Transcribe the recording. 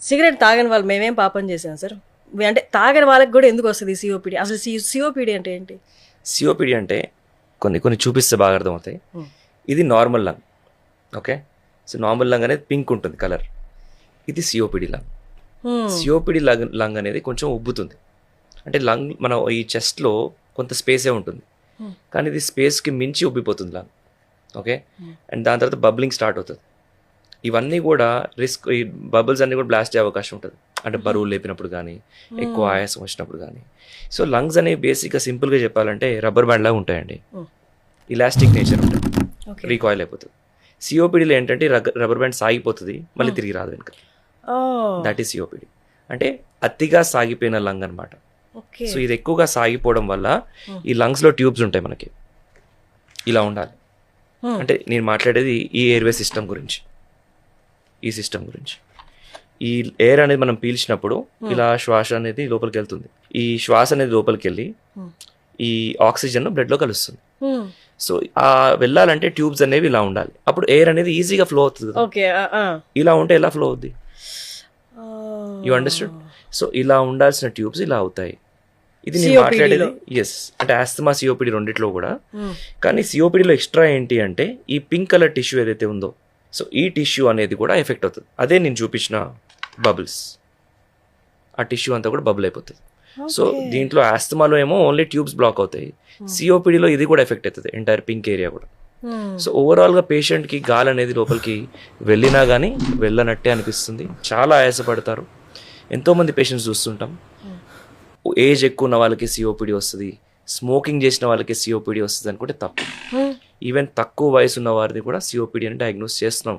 Cigarette తాగని వాళ్ళు మేమేం పాపం చేసాం సార్? అంటే తాగని వాళ్ళకి కూడా ఎందుకు వస్తుంది సిఓపిడి? అసలు సిఓపిడి అంటే ఏంటి? సిఓపిడి అంటే కొన్ని కొన్ని చూపిస్తే బాగా అర్థమవుతాయి. ఇది normal lung, okay. So normal lung అనేది పింక్ ఉంటుంది కలర్, ఇది సిఓపిడి లంగ్. సిఓపిడి లంగ్ అనేది కొంచెం ఉబ్బుతుంది. అంటే లంగ్ మన ఈ చెస్ట్లో కొంత స్పేసే ఉంటుంది, కానీ ఇది స్పేస్కి మించి ఉబ్బిపోతుంది లంగ్, ఓకే. అండ్ దాని తర్వాత బబ్లింగ్ స్టార్ట్ అవుతుంది. ఇవన్నీ కూడా రిస్క్, ఈ బబుల్స్ అన్నీ కూడా బ్లాస్ట్ అయ్యే అవకాశం ఉంటుంది. అంటే బరువు లేపినప్పుడు కానీ, ఎక్కువ ఆయాసం వచ్చినప్పుడు కానీ. సో లంగ్స్ అనేవి బేసిక్గా సింపుల్గా చెప్పాలంటే రబ్బర్ బ్యాండ్ లాగా ఉంటాయండి. ఇలాస్టిక్ నేచర్ ఉంటుంది, రీకాయిల్ అయిపోతుంది. సిఓపిడిలో ఏంటంటే రబ్బర్ బ్యాండ్ సాగిపోతుంది, మళ్ళీ తిరిగి రాదు వెనుక. దట్ ఈస్ సిఓపిడి అంటే అతిగా సాగిపోయిన లంగ్ అనమాట. సో ఇది ఎక్కువగా సాగిపోవడం వల్ల ఈ లంగ్స్లో ట్యూబ్స్ ఉంటాయి మనకి, ఇలా ఉండాలి. అంటే నేను మాట్లాడేది ఈ ఎయిర్వే సిస్టమ్ గురించి, ఈ సిస్టమ్ గురించి. ఈ ఎయిర్ అనేది మనం పీల్చినప్పుడు ఇలా శ్వాస అనేది లోపలికి వెళ్తుంది. ఈ శ్వాస అనేది లోపలికి వెళ్ళి ఈ ఆక్సిజన్ బ్లడ్లో కలుస్తుంది. సో ఆ వెళ్ళాలంటే ట్యూబ్స్ అనేవి ఇలా ఉండాలి, అప్పుడు ఎయిర్ అనేది ఈజీగా ఫ్లో అవుతుంది కదా. ఇలా ఉంటే ఎలా ఫ్లో అవుద్ది? You understand? సో ఇలా ఉండాల్సిన ట్యూబ్స్ ఇలా అవుతాయి. ఇది నేను మాట్లాడేది ఎస్ అంటే ఆస్తమా, సిఓపిడి రెండిట్లో కూడా. కానీ సిఓపిడిలో ఎక్స్ట్రా ఏంటి అంటే ఈ పింక్ కలర్ టిష్యూ ఏదైతే ఉందో, సో ఈ టిష్యూ అనేది కూడా ఎఫెక్ట్ అవుతుంది. అదే నేను చూపించిన బబుల్స్, ఆ టిష్యూ అంతా కూడా బబుల్ అయిపోతుంది. సో దీంట్లో ఆస్తమాలో ఏమో ఓన్లీ ట్యూబ్స్ బ్లాక్ అవుతాయి, సిఓపిడిలో ఇది కూడా ఎఫెక్ట్ అవుతుంది, ఎంటైర్ పింక్ ఏరియా కూడా. సో ఓవరాల్గా పేషెంట్కి గాలి అనేది లోపలికి వెళ్ళినా కానీ వెళ్ళనట్టే అనిపిస్తుంది, చాలా ఆయాసపడతారు. ఎంతోమంది పేషెంట్స్ చూస్తుంటాం. ఏజ్ ఎక్కువ ఉన్న వాళ్ళకి సిఓపిడి వస్తుంది, స్మోకింగ్ చేసిన వాళ్ళకి సిఓపిడి వస్తుంది అనుకుంటే తప్పు. ఈవెన్ తక్కువ వయసు ఉన్న వారిని కూడా సిఓపిడి అని డయాగ్నోస్ చేస్తున్నాం.